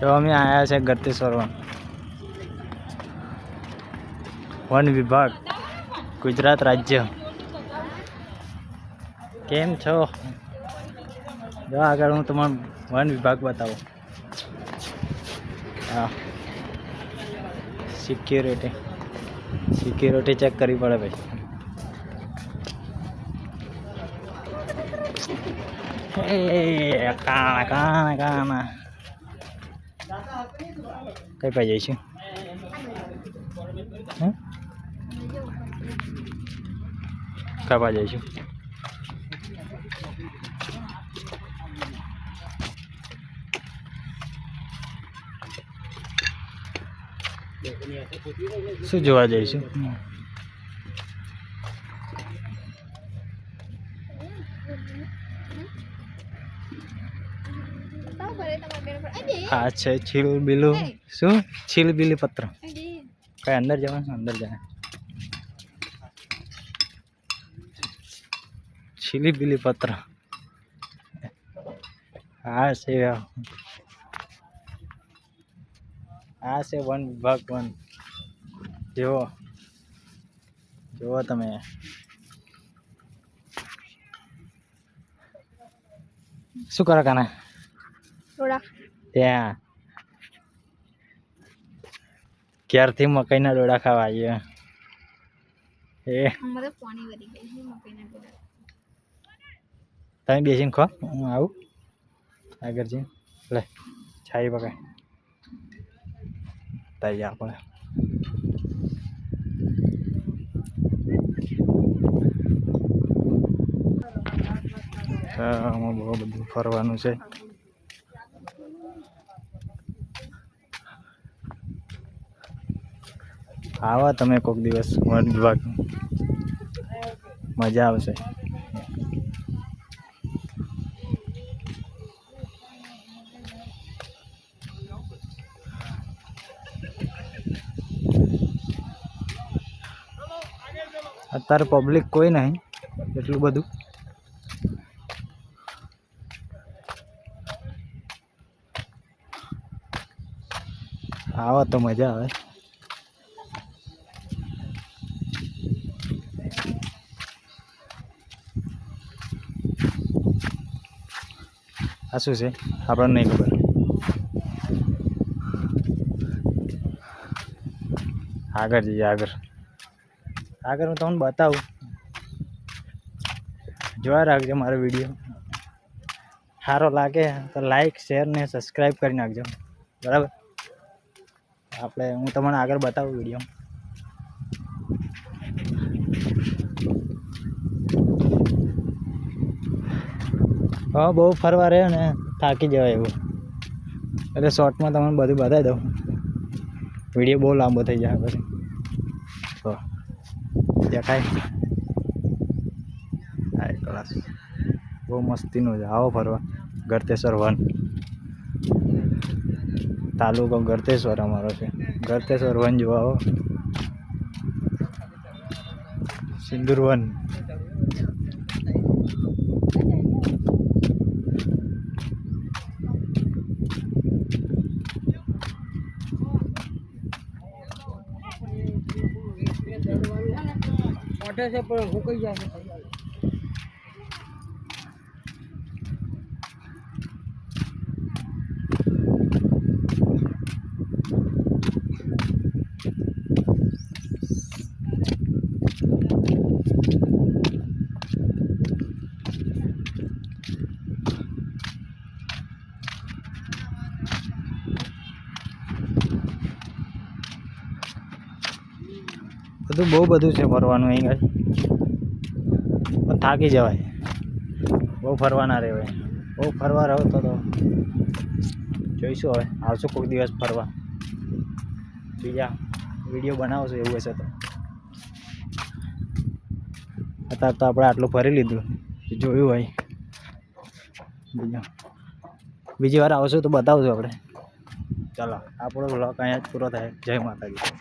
તો અમે આવ્યા છે ગળતેશ્વર વન વિભાગ ગુજરાત રાજ્ય. કેમ છો? જો આગળ હું તમને વન વિભાગ બતાવું. હા, સિક્યુરિટી ચેક કરવી પડે ભાઈ. કાના કઈ પાઈ જઈશું? કાપા જઈશું. શું જોવા જઈશું? હા છે છીલબીલું. શું છીલબીલી પત્ર? કઈ અંદર જવાનું? અંદર જાય છીલીબીલી પત્ર. હા છે, આ છે વન વિભાગ વન. જુઓ જુઓ તમે. શું કરો કાના? ત્યાં ક્યારથી મકાઈના ડોડા ખાવા આવીએ. તમે બેસીને ખો, હું આવું આગળ જઈને. લે છાઈ પકાય તાઈ આપણે. આમાં બહુ બધું ફરવાનું છે. આવો તમે કોઈક દિવસ વન વિભાગ, મજા આવશે. અત્યારે પબ્લિક કોઈ નહીં એટલું બધું. આવો તો મજા આવે. આ શું છે આપણને નહીં ખબર. આગળ જઈએ. આગળ હું તમને બતાવું. જોયા રાખજો મારો વિડીયો. સારો લાગે તો લાઈક શેર ને સબસ્ક્રાઈબ કરી નાખજો. બરાબર, હું તમને આગળ બતાવું વિડીયો. હા, બહુ ફરવા રહ્યો ને થાકી જવાય એવું, એટલે શોર્ટમાં તમને બધું બતાવી દઉં. વિડીયો બહુ લાંબો થઈ જાય પછી. તો દેખાય હાઈ ક્લાસ, બહુ મસ્તીનું છે. આવો ફરવા ગળતેશ્વર વન. તાલુકો ગળતેશ્વર અમારો છે. ગળતેશ્વર વન જોવા આવો. સિંદૂર વન. છે પણ હુકાઈ જાય. બધું બહુ બધું છે ફરવાનું અહીં. પણ થાકી જવાય, બહુ ફરવાના રહેવાય. બહુ ફરવા રહો તો જોઈશું. હવે આવશું કોઈક દિવસ ફરવા, બીજા વિડીયો બનાવશું એવું હશે તો. અત્યારે તો આપણે આટલું ફરી લીધું, જોયું હોય. બીજી વાર આવશું તો બતાવશું આપણે. ચાલો, આપણો વ્લોગ અહીંયા જ પૂરો થાય. જય માતાજી.